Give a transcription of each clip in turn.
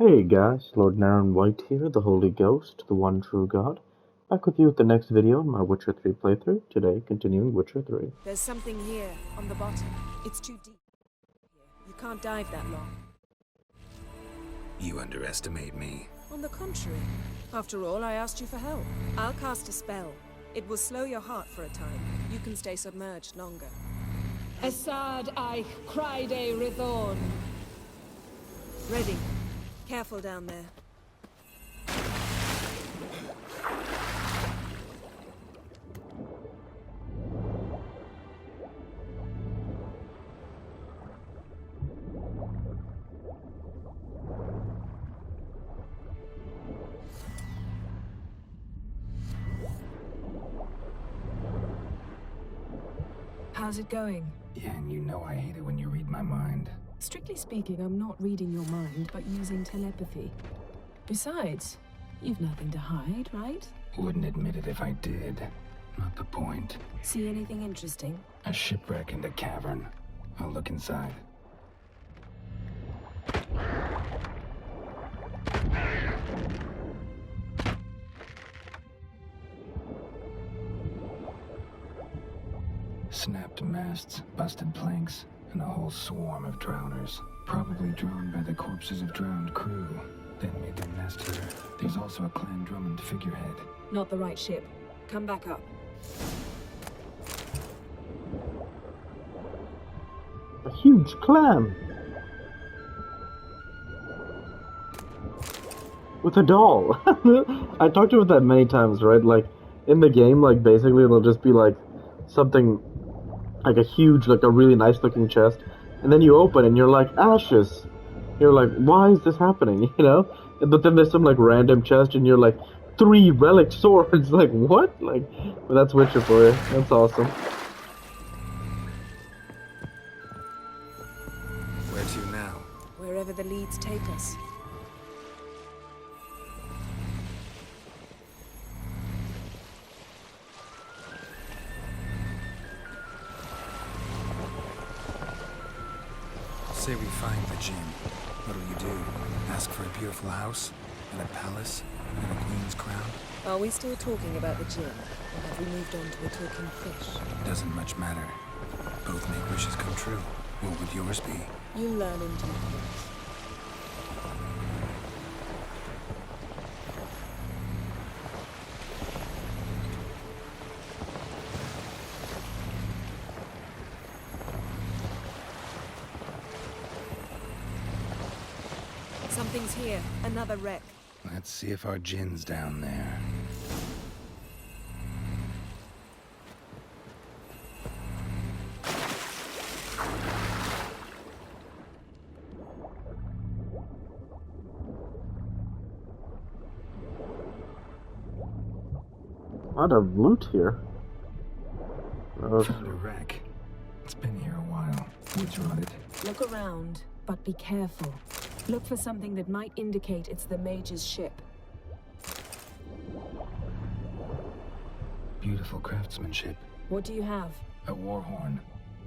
Hey guys, Lord Naren White here, the Holy Ghost, the one true God. Back with you with the next video on my Witcher 3 playthrough. Today, continuing Witcher 3. There's something here, on the bottom. It's too deep. You can't dive that long. You underestimate me. On the contrary. After all, I asked you for help. I'll cast a spell. It will slow your heart for a time. You can stay submerged longer. Assad I cried a Rithorn. Ready. Careful down there. How's it going? Yeah, and you know I hate it when you read my mind. Strictly speaking, I'm not reading your mind, but using telepathy. Besides, you've nothing to hide, right? Wouldn't admit it if I did. Not the point. See anything interesting? A shipwreck and a cavern. I'll look inside. Snapped masts, busted planks, and a whole swarm of drowners. Probably drawn by the corpses of drowned crew. Then made their nest here. There's also a Clan Drummond figurehead. Not the right ship. Come back up. A huge clam! With a doll! I talked about that many times, right? Like, in the game, like, basically it'll just be like, something, like a huge, like a really nice looking chest, and then you open and you're like, ashes! You're like, why is this happening, you know? But then there's some, like, random chest and you're like, 3 relic swords! Like, what? Like, well, that's Witcher for you. That's awesome. Where to now? Wherever the leads take us. Say we find the gym. What'll you do? Ask for a beautiful house? And a palace? And a queen's crown? Are we still talking about the gin? Or have we moved on to a talking fish? Doesn't much matter. Both make wishes come true. What would yours be? You learn in due course. Something's here. Another wreck. Let's see if our gin's down there. A lot of loot here. Found a wreck. It's been here a while. Wood's rotted. Look around, but be careful. Look for something that might indicate it's the mage's ship. Beautiful craftsmanship. What do you have? A war horn,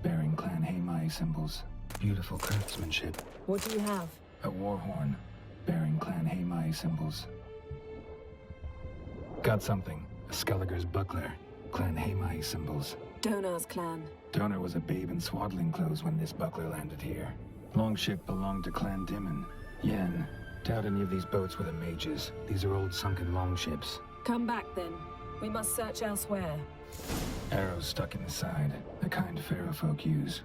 bearing Clan Hamai symbols. Beautiful craftsmanship. What do you have? A war horn, bearing Clan Hamai symbols. Got something. A Skelliger's buckler, Clan Hamai symbols. Donar's clan. Donor was a babe in swaddling clothes when this buckler landed here. Longship belonged to Clan Dimon. Yen. Doubt any of these boats were the mages. These are old sunken longships. Come back then. We must search elsewhere. Arrows stuck in the side, the kind pharaoh folk use.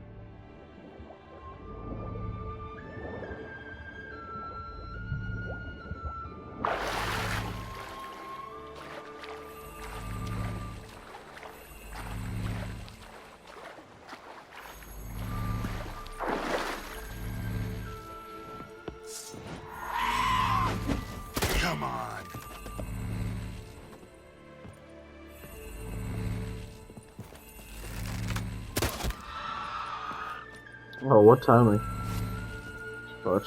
Come on! Oh, what timing. But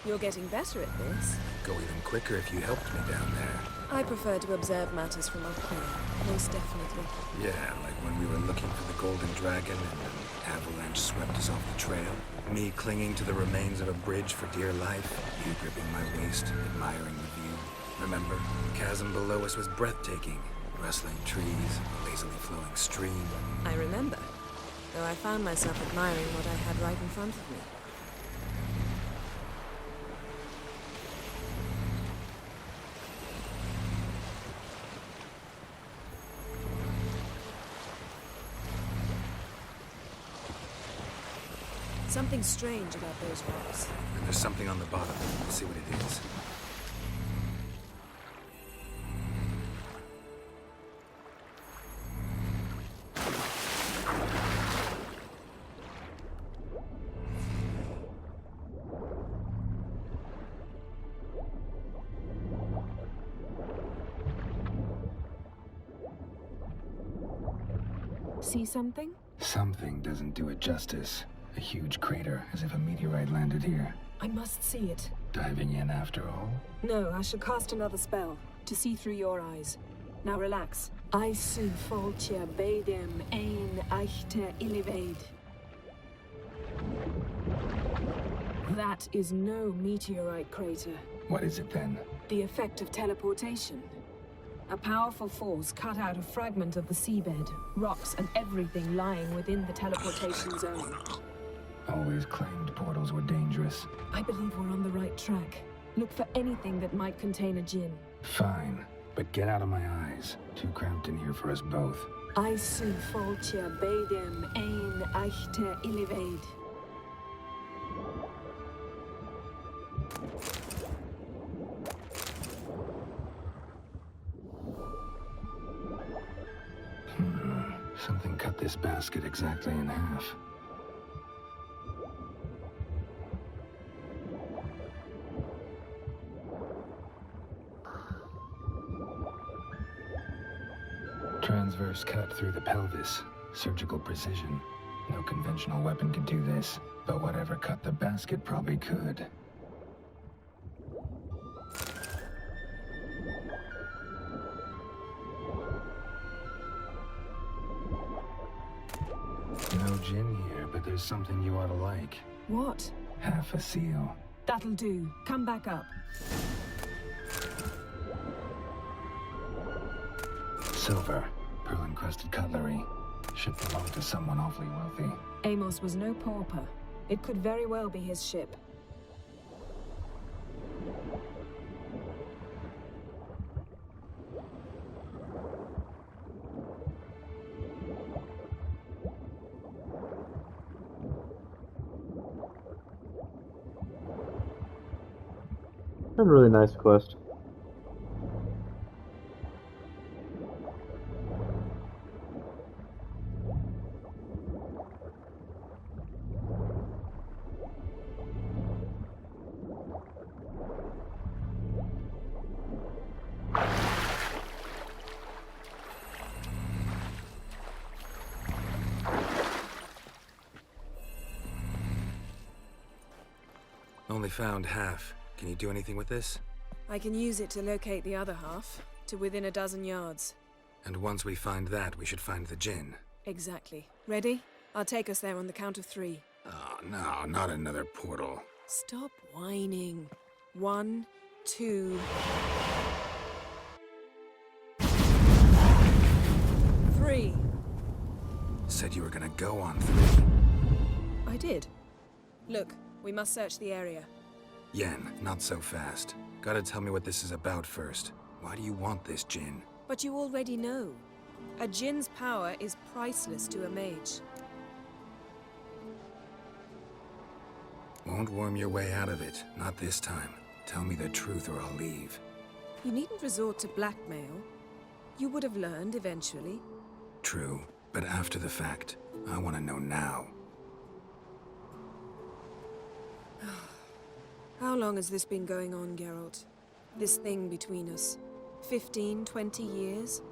You're getting better at this. Go even quicker if you helped me down there. I prefer to observe matters from up here, most definitely. Yeah, like when we were looking for the Golden Dragon and an avalanche swept us off the trail. Me clinging to the remains of a bridge for dear life. You gripping my waist, admiring the view. Remember, the chasm below us was breathtaking. Rustling trees, a lazily flowing stream. I remember, though I found myself admiring what I had right in front of me. Something strange about those rocks. And there's something on the bottom. We'll see what it is. See something? Something doesn't do it justice. A huge crater, as if a meteorite landed here. I must see it. Diving in after all? No, I shall cast another spell to see through your eyes. Now relax. Aisu foltia beidem ein eichte ilivaid. That is no meteorite crater. What is it then? The effect of teleportation. A powerful force cut out a fragment of the seabed, rocks and everything lying within the teleportation zone. Always claimed portals were dangerous. I believe we're on the right track. Look for anything that might contain a djinn. Fine, but get out of my eyes. Too cramped in here for us both. Aisu foltia beidem ein eichte ilivaid. Something cut this basket exactly in half. Transverse cut through the pelvis. Surgical precision. No conventional weapon could do this, but whatever cut the basket probably could. No gin here, but there's something you ought to like. What? Half a seal. That'll do. Come back up. Silver. Pearl-encrusted cutlery. Should belong to someone awfully wealthy. Amos was no pauper. It could very well be his ship. A really nice quest. Only found half. Can you do anything with this? I can use it to locate the other half, to within a dozen yards. And once we find that, we should find the gin. Exactly. Ready? I'll take us there on the count of 3. Oh, no, not another portal. Stop whining. 1, 2... 3. Said you were gonna go on 3. I did. Look, we must search the area. Yen, not so fast. Gotta tell me what this is about first. Why do you want this gin? But you already know. A djinn's power is priceless to a mage. Won't worm your way out of it. Not this time. Tell me the truth or I'll leave. You needn't resort to blackmail. You would have learned eventually. True, but after the fact. I want to know now. How long has this been going on, Geralt? This thing between us? 15, 20 years?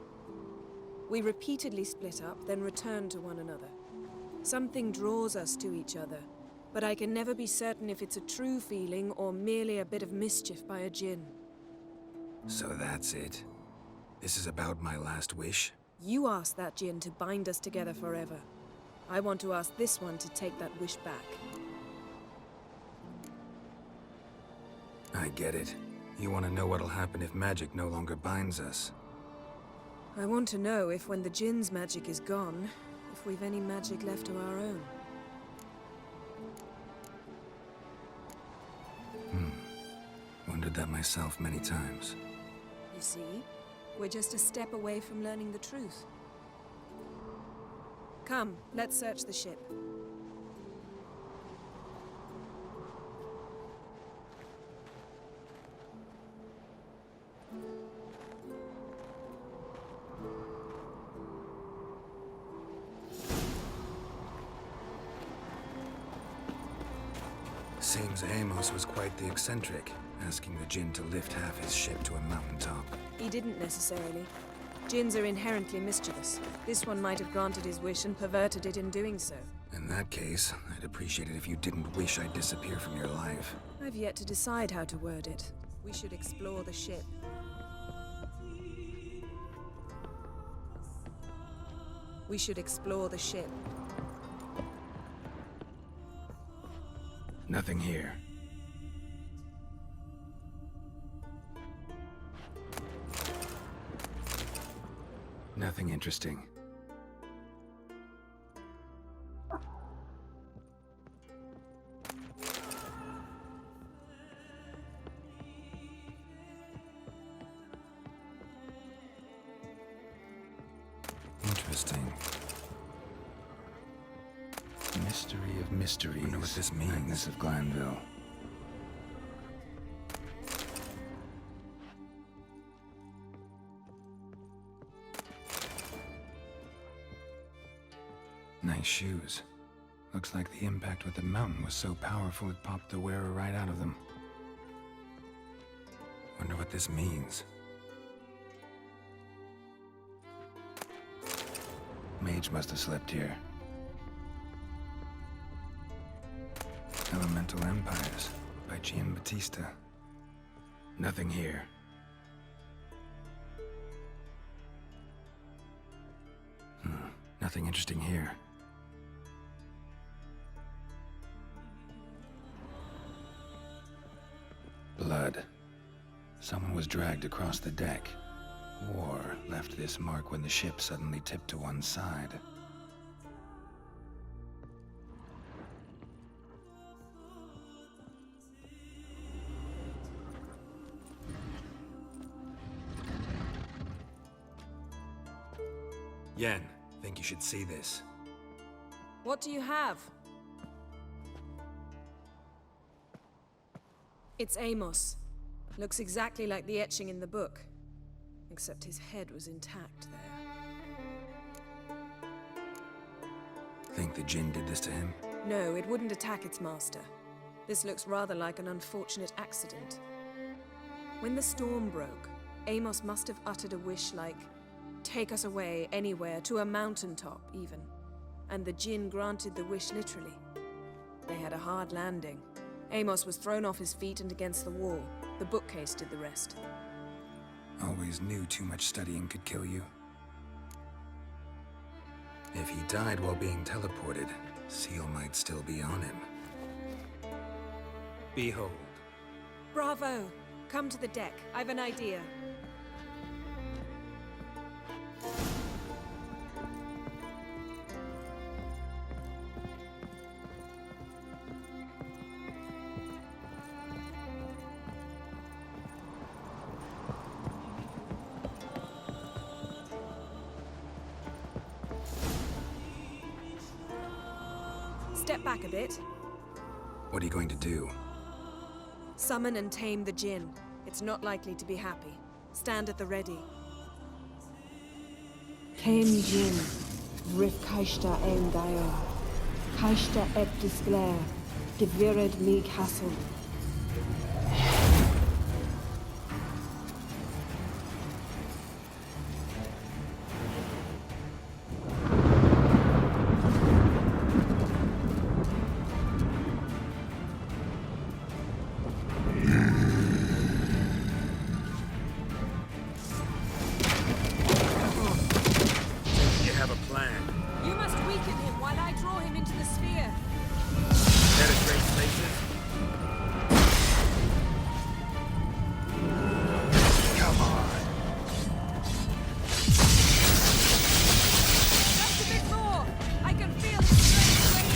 We repeatedly split up, then returned to one another. Something draws us to each other, but I can never be certain if it's a true feeling or merely a bit of mischief by a djinn. So that's it. This is about my last wish? You asked that Jinn to bind us together forever. I want to ask this one to take that wish back. I get it. You want to know what'll happen if magic no longer binds us. I want to know if when the Jinn's magic is gone, if we've any magic left of our own. Wondered that myself many times. You see? We're just a step away from learning the truth. Come, let's search the ship. Seems Amos was quite the eccentric, asking the Jinn to lift half his ship to a mountaintop. He didn't necessarily. Jinns are inherently mischievous. This one might have granted his wish and perverted it in doing so. In that case, I'd appreciate it if you didn't wish I'd disappear from your life. I've yet to decide how to word it. We should explore the ship. We should explore the ship. Nothing here. Nothing interesting. Interesting. Mystery of mysteries. Wonder what this means. Magnus of Glanville. Nice shoes. Looks like the impact with the mountain was so powerful it popped the wearer right out of them. Wonder what this means. Mage must have slept here. Elemental Empires by Giambattista. Nothing here. Nothing interesting here. Blood. Someone was dragged across the deck. War left this mark when the ship suddenly tipped to one side. Yen, think you should see this. What do you have? It's Amos. Looks exactly like the etching in the book. Except his head was intact there. Think the Jinn did this to him? No, it wouldn't attack its master. This looks rather like an unfortunate accident. When the storm broke, Amos must have uttered a wish like, "Take us away, anywhere, to a mountaintop, even." And the Jinn granted the wish literally. They had a hard landing. Amos was thrown off his feet and against the wall. The bookcase did the rest. Always knew too much studying could kill you. If he died while being teleported, Seal might still be on him. Behold. Bravo! Come to the deck. I've an idea. Step back a bit. What are you going to do? Summon and tame the Jinn. It's not likely to be happy. Stand at the ready. Came Jin, Rif Kaishta Ein Daya, Kaishta Ep Disglair, Gevired Mi Castle. into the sphere. Penetrate places. Come on. Just a bit more! I can feel the strength waning.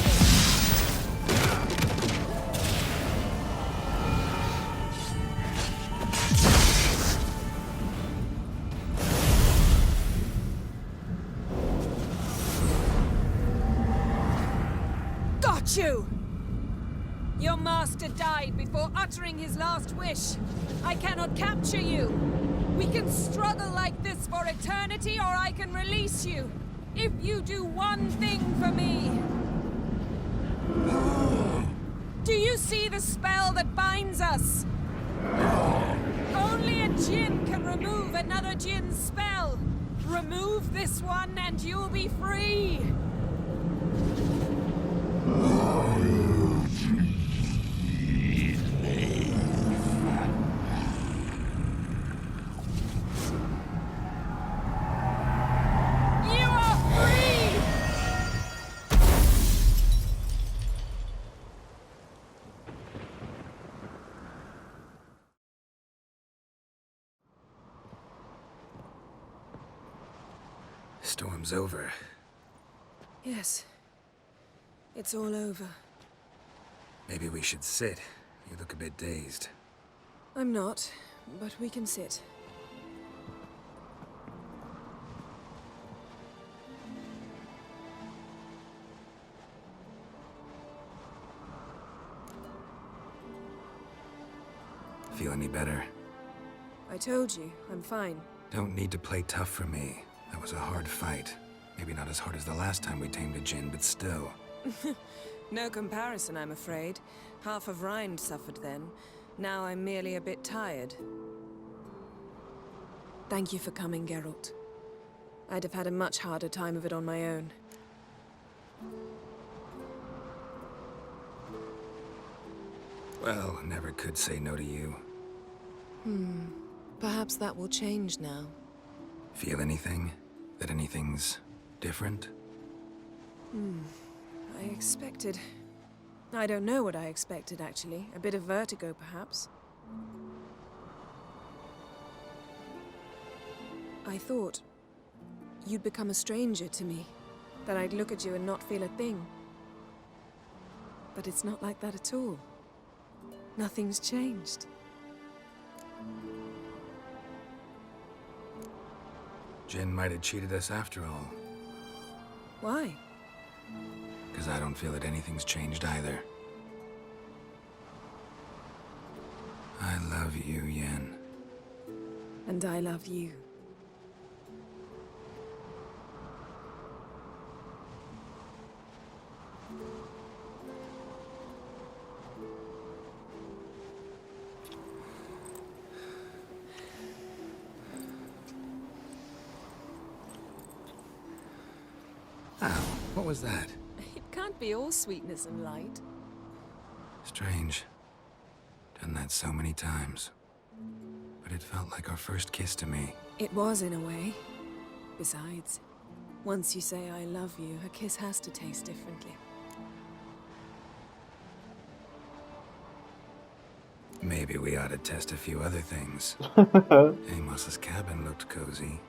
Got you! Your master died before uttering his last wish. I cannot capture you. We can struggle like this for eternity, or I can release you. If you do one thing for me. Do you see the spell that binds us? Only a djinn can remove another djinn's spell. Remove this one and you'll be free. You are free! Storm's over. Yes. It's all over. Maybe we should sit. You look a bit dazed. I'm not, but we can sit. Feel any better? I told you, I'm fine. Don't need to play tough for me. That was a hard fight. Maybe not as hard as the last time we tamed a djinn, but still. No comparison, I'm afraid. Half of Rind suffered then. Now I'm merely a bit tired. Thank you for coming, Geralt. I'd have had a much harder time of it on my own. Well, never could say no to you. Perhaps that will change now. Feel anything? That anything's different? I expected... I don't know what I expected, actually. A bit of vertigo, perhaps. I thought you'd become a stranger to me. That I'd look at you and not feel a thing. But it's not like that at all. Nothing's changed. Jinn might have cheated us after all. Why? Because I don't feel that anything's changed either. I love you, Yen. And I love you. Ow, what was that? It can't be all sweetness and light. Strange. Done that so many times. But it felt like our first kiss to me. It was, in a way. Besides, once you say I love you, a kiss has to taste differently. Maybe we ought to test a few other things. Amos's cabin looked cozy.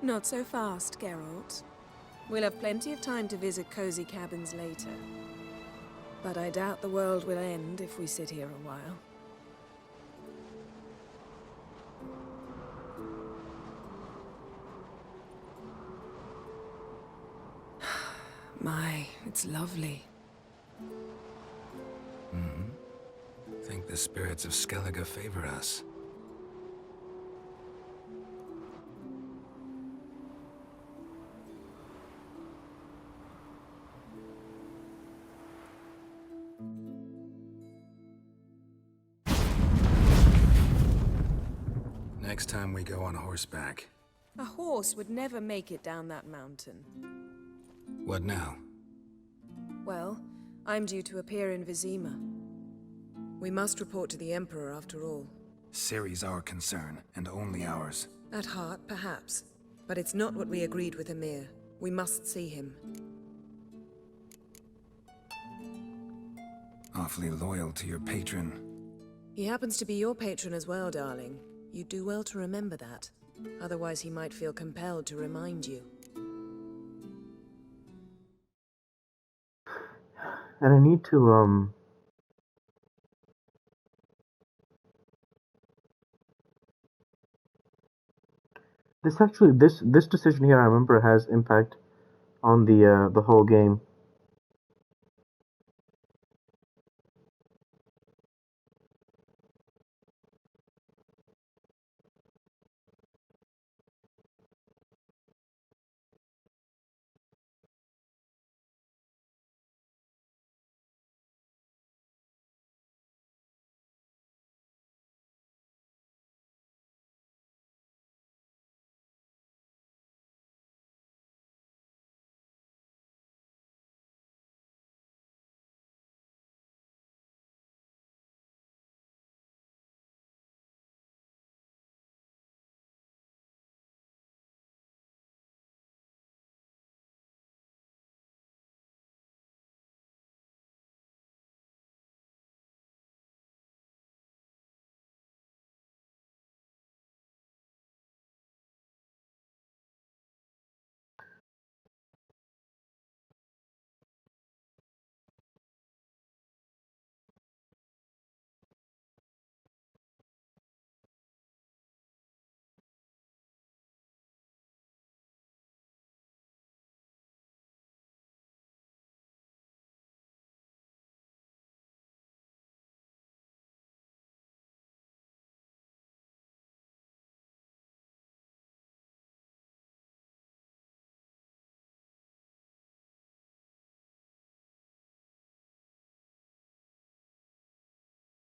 Not so fast, Geralt. We'll have plenty of time to visit cozy cabins later. But I doubt the world will end if we sit here a while. My, it's lovely. Think the spirits of Skellige favor us. Next time we go on horseback. A horse would never make it down that mountain. What now? Well, I'm due to appear in Vizima. We must report to the Emperor after all. Ciri's our concern, and only ours. At heart, perhaps. But it's not what we agreed with Emir. We must see him. Awfully loyal to your patron. He happens to be your patron as well, darling. You'd do well to remember that. Otherwise, he might feel compelled to remind you. And I need to, this decision here, I remember, has impact on the whole game.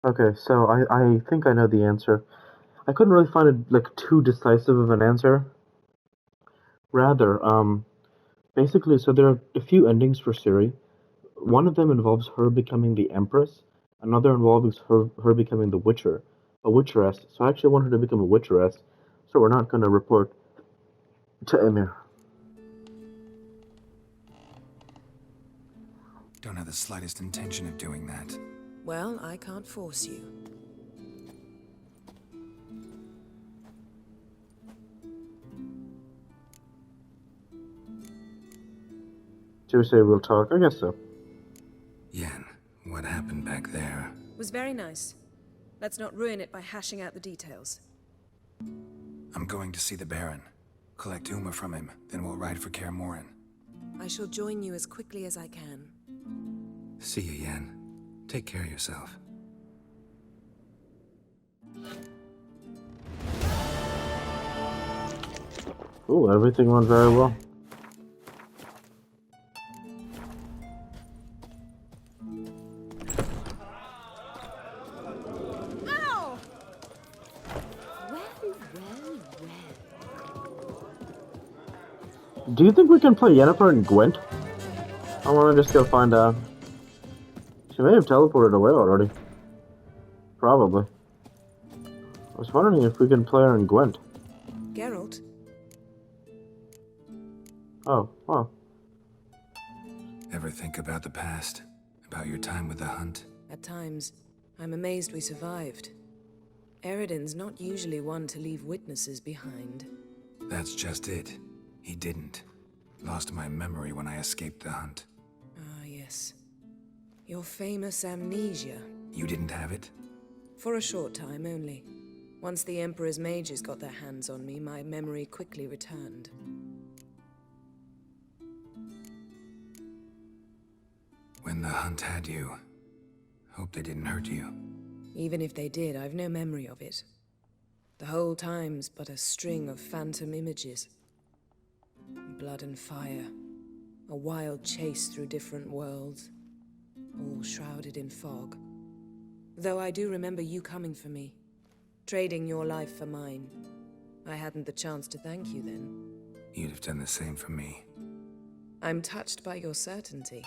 Okay, so I think I know the answer. I couldn't really find it like too decisive of an answer. Rather, basically, so there are a few endings for Siri. One of them involves her becoming the Empress. Another involves her becoming the Witcher, a Witcheress. So I actually want her to become a Witcheress. So we're not going to report to Emir. Don't have the slightest intention of doing that. Well, I can't force you. Should we say we'll talk? I guess so. Yen, what happened back there? Was very nice. Let's not ruin it by hashing out the details. I'm going to see the Baron. Collect Uma from him, then we'll ride for Kaer Morhen. I shall join you as quickly as I can. See you, Yen. Take care of yourself. Ooh, everything went very well. Do you think we can play Yennefer and Gwent? I want to just go find out. She may have teleported away already. Probably. I was wondering if we can play her in Gwent. Geralt? Oh, wow. Ever think about the past? About your time with the Hunt? At times, I'm amazed we survived. Eridan's not usually one to leave witnesses behind. That's just it. He didn't. Lost my memory when I escaped the Hunt. Ah, yes. Your famous amnesia. You didn't have it? For a short time only. Once the Emperor's mages got their hands on me, my memory quickly returned. When the Hunt had you, hope they didn't hurt you. Even if they did, I've no memory of it. The whole time's but a string of phantom images. Blood and fire. A wild chase through different worlds. All shrouded in fog. Though I do remember you coming for me. Trading your life for mine. I hadn't the chance to thank you then. You'd have done the same for me. I'm touched by your certainty.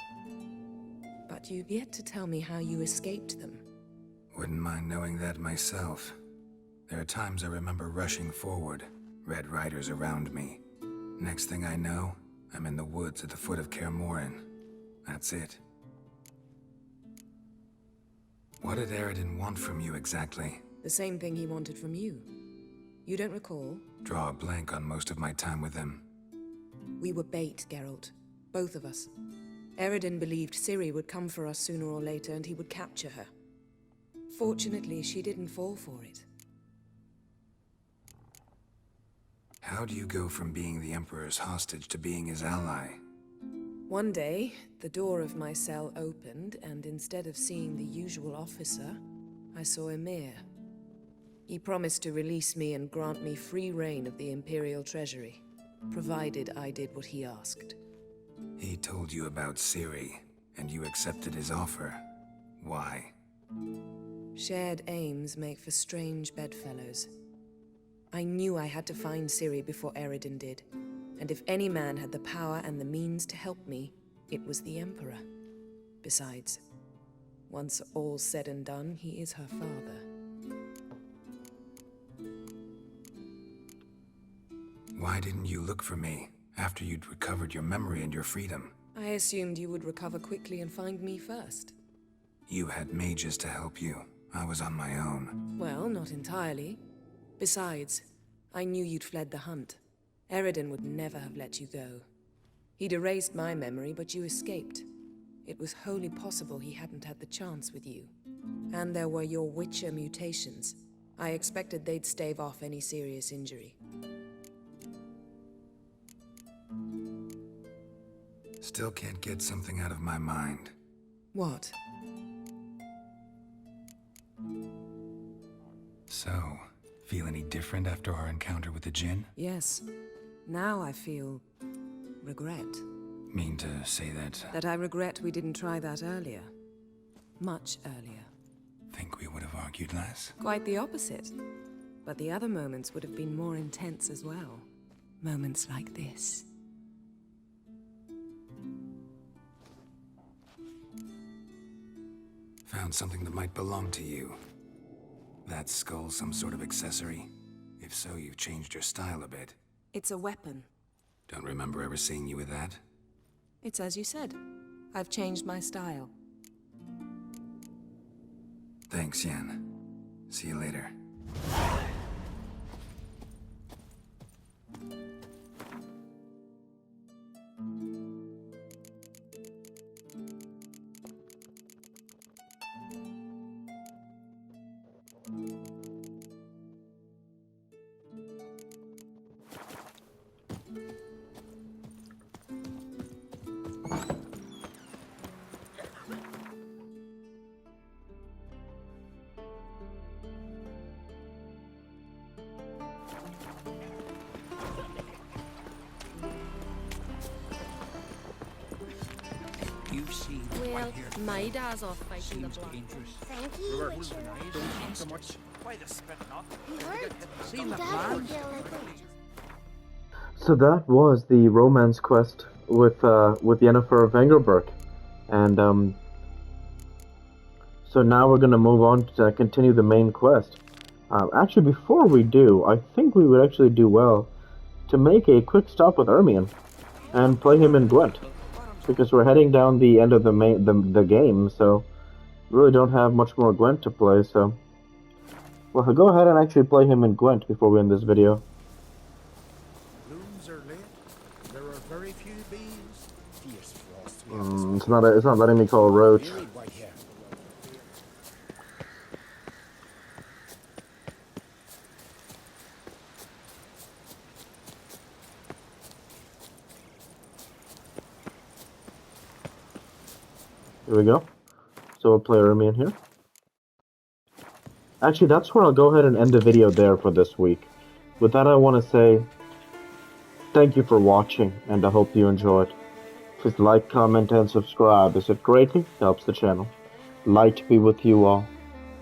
But you've yet to tell me how you escaped them. Wouldn't mind knowing that myself. There are times I remember rushing forward, Red Riders around me. Next thing I know, I'm in the woods at the foot of Kaer Morhen. That's it. What did Aridin want from you exactly? The same thing he wanted from you. You don't recall? Draw a blank on most of my time with him. We were bait, Geralt. Both of us. Aridin believed Ciri would come for us sooner or later and he would capture her. Fortunately, she didn't fall for it. How do you go from being the Emperor's hostage to being his ally? One day, the door of my cell opened, and instead of seeing the usual officer, I saw Emir. He promised to release me and grant me free reign of the Imperial Treasury, provided I did what he asked. He told you about Ciri, and you accepted his offer. Why? Shared aims make for strange bedfellows. I knew I had to find Ciri before Aridin did, and if any man had the power and the means to help me, it was the Emperor. Besides, once all's said and done, he is her father. Why didn't you look for me after you'd recovered your memory and your freedom? I assumed you would recover quickly and find me first. You had mages to help you. I was on my own. Well, not entirely. Besides, I knew you'd fled the hunt. Aridin would never have let you go. He'd erased my memory, but you escaped. It was wholly possible he hadn't had the chance with you. And there were your Witcher mutations. I expected they'd stave off any serious injury. Still can't get something out of my mind. What? So, feel any different after our encounter with the Djinn? Yes. Now I feel regret. Mean to say that? That I regret we didn't try that earlier. Much earlier. Think we would have argued less? Quite the opposite. But the other moments would have been more intense as well. Moments like this. Found something that might belong to you. That skull some sort of accessory? If so, you've changed your style a bit. It's a weapon. Don't remember ever seeing you with that? It's as you said. I've changed my style. Thanks, Yen. See you later. You see, Well, my dad's off fighting the seems blood. dangerous. Thank you, Witcher. Don't think so much. You heard? Seen the Dad plan? will get like So that was the romance quest with Yennefer of Engelberg, and so now we're gonna move on to continue the main quest. Actually, before we do, I think we would actually do well to make a quick stop with Ermion and play him in Gwent, because we're heading down the end of the game, so we really don't have much more Gwent to play. So, well, go ahead and actually play him in Gwent before we end this video. Blooms are late. There are very few bees. Fierce frost. It's not letting me call a roach. Very white hair. Here we go. So we'll play Ermion here. Actually, that's where I'll go ahead and end the video there for this week. With that, I want to say thank you for watching, and I hope you enjoyed. Please like, comment, and subscribe, as it greatly helps the channel. Light be with you all.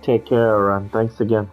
Take care, and thanks again.